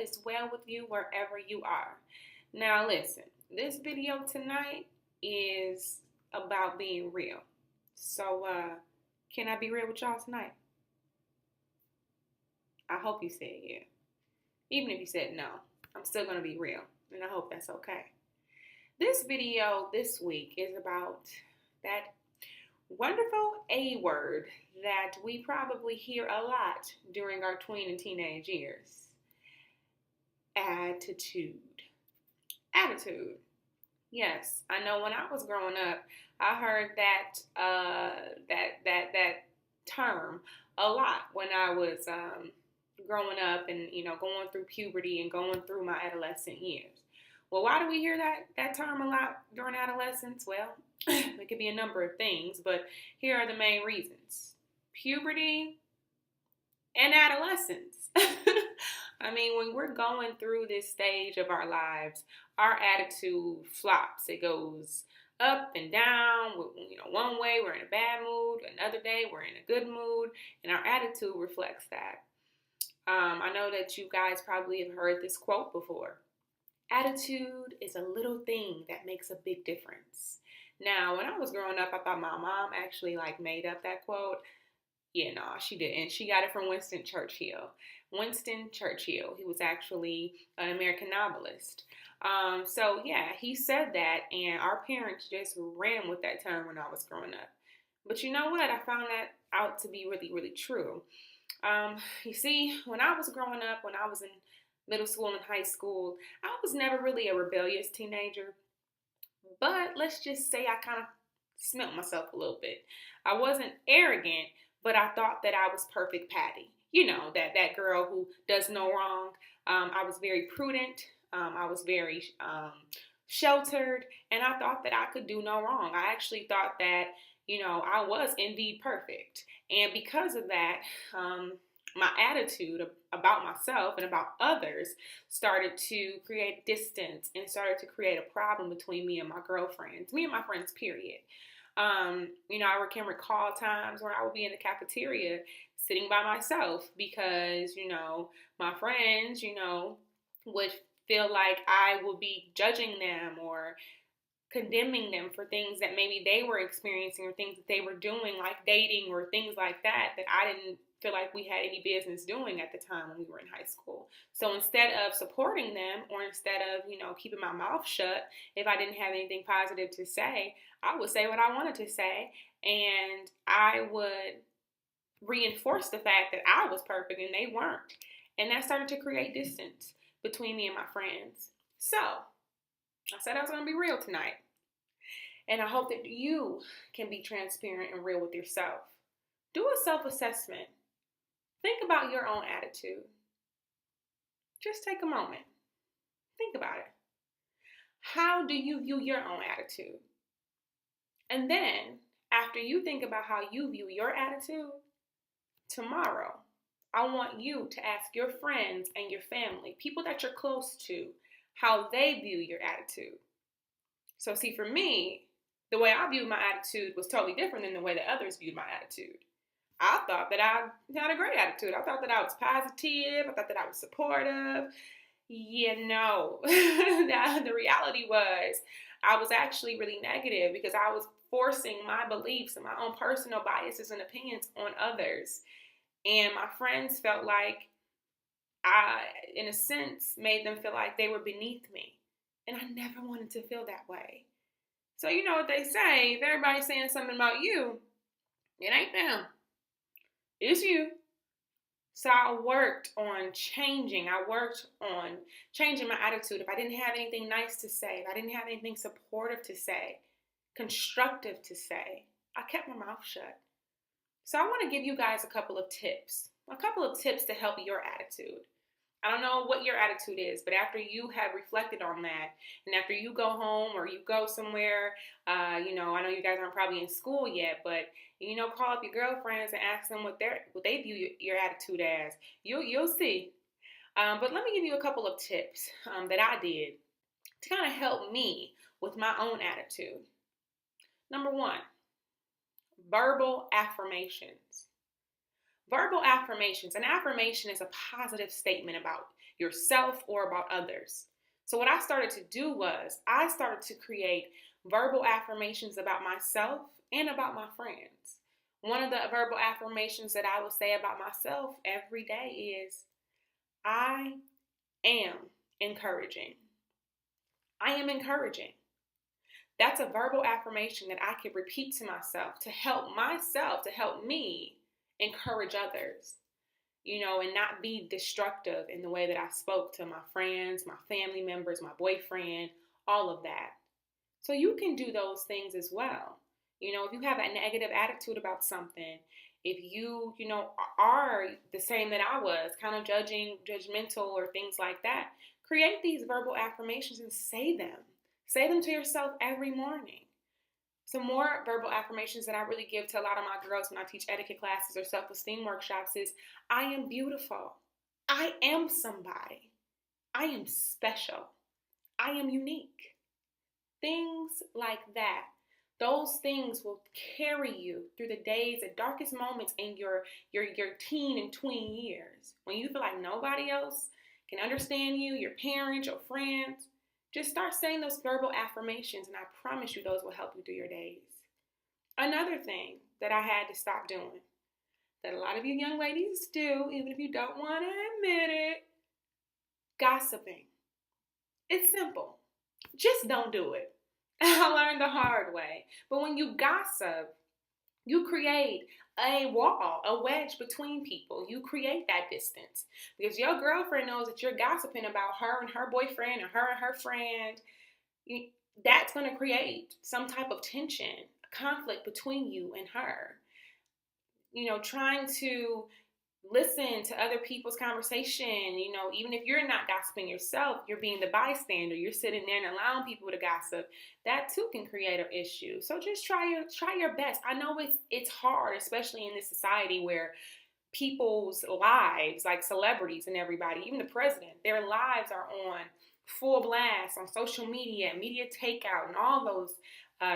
is well with you wherever you are. Now, listen, this video tonight is about being real. So, can I be real with y'all tonight? I hope you said yeah. Even if you said no, I'm still going to be real, and I hope that's okay. This video this week is about that wonderful A word that we probably hear a lot during our tween and teenage years. Attitude. Attitude. Yes, I know when I was growing up, I heard that term a lot when I was growing up and going through puberty and going through my adolescent years. Well, why do we hear that term a lot during adolescence? Well, it could be a number of things, but here are the main reasons: puberty and adolescence. I mean, when we're going through this stage of our lives, our attitude flops. It goes up and down. One way we're in a bad mood, another day we're in a good mood, and our attitude reflects that. I know that you guys probably have heard this quote before. Attitude is a little thing that makes a big difference. Now, when I was growing up, I thought my mom actually made up that quote. Yeah, no, she didn't. She got it from Winston Churchill. Winston Churchill, he was actually an American novelist. So yeah, he said that, and our parents just ran with that term when I was growing up. But you know what? I found that out to be really, really true. You see, when I was growing up, when I was in middle school and high school, I was never really a rebellious teenager. But let's just say I kind of smelt myself a little bit. I wasn't arrogant, but I thought that I was perfect Patty. You know, that girl who does no wrong. I was very prudent. I was very sheltered, and I thought that I could do no wrong. I actually thought that, I was indeed perfect. And because of that, my attitude about myself and about others started to create distance and started to create a problem between me and my girlfriends, me and my friends, period. I can recall times where I would be in the cafeteria sitting by myself because, my friends, would feel like I would be judging them or condemning them for things that maybe they were experiencing or things that they were doing, like dating or things like that I didn't feel like we had any business doing at the time when we were in high school. So instead of supporting them or instead of, keeping my mouth shut, if I didn't have anything positive to say, I would say what I wanted to say, and I would reinforce the fact that I was perfect and they weren't. And that started to create distance between me and my friends. So I said I was going to be real tonight. And I hope that you can be transparent and real with yourself. Do a self-assessment. Think about your own attitude. Just take a moment. Think about it. How do you view your own attitude? And then, after you think about how you view your attitude, tomorrow, I want you to ask your friends and your family, people that you're close to, how they view your attitude. So see, for me, the way I viewed my attitude was totally different than the way that others viewed my attitude. I thought that I had a great attitude. I thought that I was positive. I thought that I was supportive. No. The reality was I was actually really negative because I was forcing my beliefs and my own personal biases and opinions on others. And my friends felt like I, in a sense, made them feel like they were beneath me. And I never wanted to feel that way. So you know what they say, if everybody's saying something about you, it ain't them. It's you. So I worked on changing. I worked on changing my attitude. If I didn't have anything nice to say, if I didn't have anything supportive to say, constructive to say, I kept my mouth shut. So I want to give you guys a couple of tips to help your attitude. I don't know what your attitude is, but after you have reflected on that, and after you go home or you go somewhere, I know you guys aren't probably in school yet, but call up your girlfriends and ask them what they view your attitude as. You'll see. But let me give you a couple of tips that I did to kind of help me with my own attitude. Number one, verbal affirmations. Verbal affirmations. An affirmation is a positive statement about yourself or about others. So what I started to do was I started to create verbal affirmations about myself and about my friends. One of the verbal affirmations that I will say about myself every day is, I am encouraging. I am encouraging. That's a verbal affirmation that I can repeat to myself, to help me encourage others, and not be destructive in the way that I spoke to my friends, my family members, my boyfriend, all of that. So you can do those things as well. If you have a negative attitude about something, if are the same that I was, kind of judgmental or things like that, create these verbal affirmations and say them. Say them to yourself every morning. Some more verbal affirmations that I really give to a lot of my girls when I teach etiquette classes or self-esteem workshops is, I am beautiful. I am somebody. I am special. I am unique. Things like that. Those things will carry you through the days, the darkest moments in your teen and tween years. When you feel like nobody else can understand you, your parents, your friends, just start saying those verbal affirmations, and I promise you those will help you through your days. Another thing that I had to stop doing, that a lot of you young ladies do, even if you don't want to admit it, gossiping. It's simple. Just don't do it. I learned the hard way. But when you gossip, you create a wall, a wedge between people. You create that distance because your girlfriend knows that you're gossiping about her and her boyfriend or her and her friend. That's going to create some type of tension, conflict between you and her. Trying to listen to other people's conversation, even if you're not gossiping yourself, you're being the bystander, you're sitting there and allowing people to gossip, that too can create an issue. So just try your best. I know it's hard, especially in this society where people's lives, like celebrities and everybody, even the president, their lives are on full blast on social media, media takeout, and all those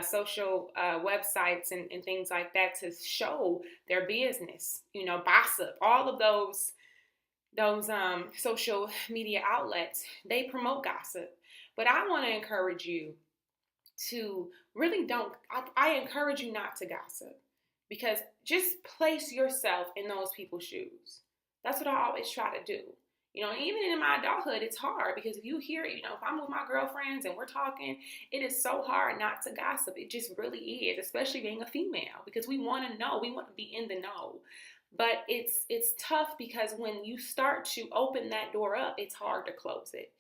social websites and things like that to show their business, gossip, all of those social media outlets, they promote gossip. But I want to encourage you to really I encourage you not to gossip, because just place yourself in those people's shoes. That's what I always try to do. Even in my adulthood, it's hard because if you hear, if I'm with my girlfriends and we're talking, it is so hard not to gossip. It just really is, especially being a female, because we want to know, we want to be in the know. But it's tough because when you start to open that door up, it's hard to close it.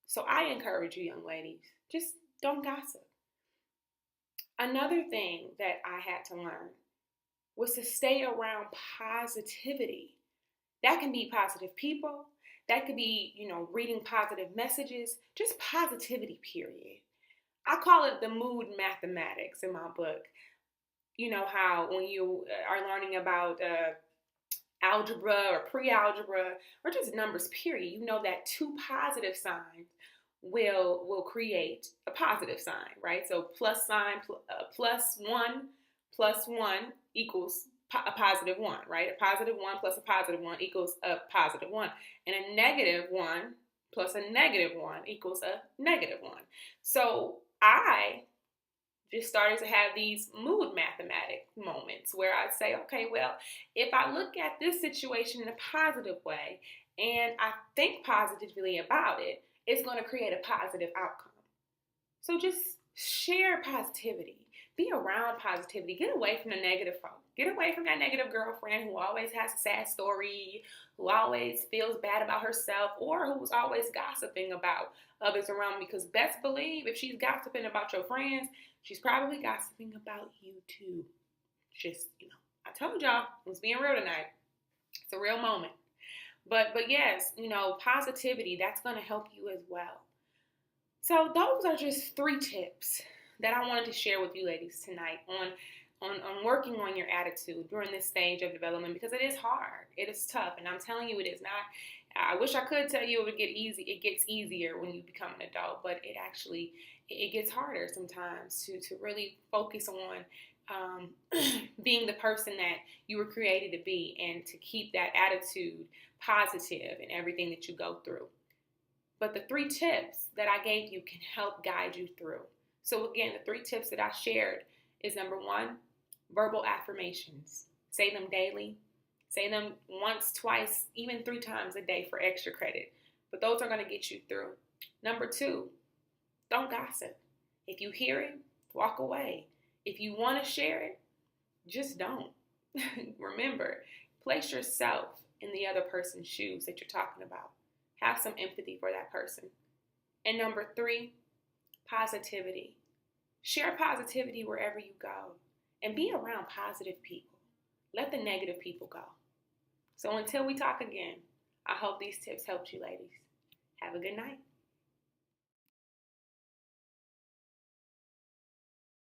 So I encourage you, young ladies, just don't gossip. Another thing that I had to learn was to stay around positivity. That can be positive people. That could be, reading positive messages, just positivity, period. I call it the mood mathematics in my book. How when you are learning about algebra or pre-algebra or just numbers, period, that two positive signs will create a positive sign, right? So plus one equals a positive one, right? A positive one plus a positive one equals a positive one. And a negative one plus a negative one equals a negative one. So I just started to have these mood mathematic moments where I'd say, okay, well, if I look at this situation in a positive way and I think positively about it, it's going to create a positive outcome. So just share positivity. Be around positivity. Get away from the negative folk. Get away from that negative girlfriend who always has a sad story, who always feels bad about herself, or who's always gossiping about others around. Because best believe if she's gossiping about your friends, she's probably gossiping about you too. Just, I told y'all, I was being real tonight. It's a real moment. But yes, positivity, that's going to help you as well. So those are just 3 tips that I wanted to share with you ladies tonight on working on your attitude during this stage of development, because it is hard. It is tough. And I'm telling you, it is not. I wish I could tell you it would get easy. It gets easier when you become an adult, but it gets harder sometimes to really focus on being the person that you were created to be and to keep that attitude positive in everything that you go through. But the 3 tips that I gave you can help guide you through. So again, the 3 tips that I shared is number 1, verbal affirmations. Say them daily. Say them once, twice, even 3 times a day for extra credit. But those are going to get you through. Number 2, don't gossip. If you hear it, walk away. If you want to share it, just don't. Remember, place yourself in the other person's shoes that you're talking about. Have some empathy for that person. And number 3, positivity. Share positivity wherever you go. And be around positive people. Let the negative people go. So until we talk again, I hope these tips helped you, ladies. Have a good night.